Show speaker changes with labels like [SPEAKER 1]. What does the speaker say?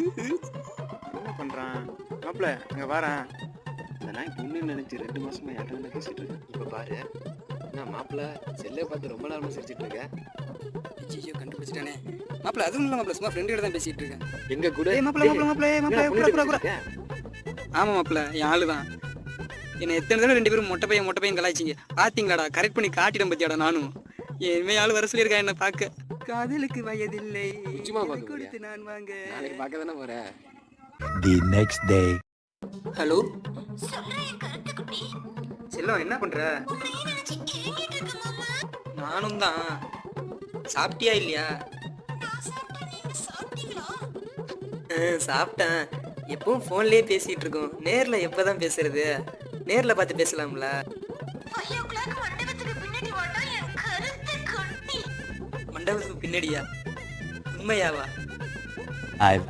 [SPEAKER 1] என்ன பண்றான் மாப்பிள்ள? அங்க வாரேன். இந்த நாய் பொண்ணுன்னு நினைச்சு 2 மாசமா யார்கிட்ட பேசிட்டு இருக்கேன். இப்ப பாரு, நான் மாப்பிள்ள செல்லை பார்த்து ரொம்ப நேரமா சிரிச்சிட்டு இருக்கேன்.
[SPEAKER 2] ஐயோ கண்டுபிடிச்சிட்டானே மாப்பிள்ள. அதுவும் இல்லை மாப்பிள்ள, சும்மா ஃப்ரெண்டு கிட்ட தான் பேசிட்டு இருக்கேன்.
[SPEAKER 1] எங்க கூட
[SPEAKER 2] ஆமா மாப்பிள்ள, என் ஆளு தான். என்னை எத்தனை தடவை 2 பேரும் மொட்டை பையன் கலாய்ச்சிங்க. பாத்தீங்களாடா, கரெக்ட் பண்ணி காட்டிடம் பத்தியாடா. நானும் இனிமே ஆளு வர சொல்லியிருக்கா என்ன பார்க்க. காதலுக்கு வயதில்லை கொடுத்து நான் வாங்க.
[SPEAKER 1] நாளைக்கு பார்க்க தானே போறேன்.
[SPEAKER 3] The next day.
[SPEAKER 2] ஹலோ செல்லம், என்ன பண்ற? நானும் தான். சாப்பிட்டியா இல்லையா? சாப்பிட்டேன். எப்பவும் ஃபோன்லயே பேசிட்டு இருக்கோம். நேர்ல எப்பதான் பேசுறது? நேர்ல பார்த்து பேசலாம்ல. மண்டபத்துக்கு பின்னாடியா? உண்மையாவா?
[SPEAKER 3] I've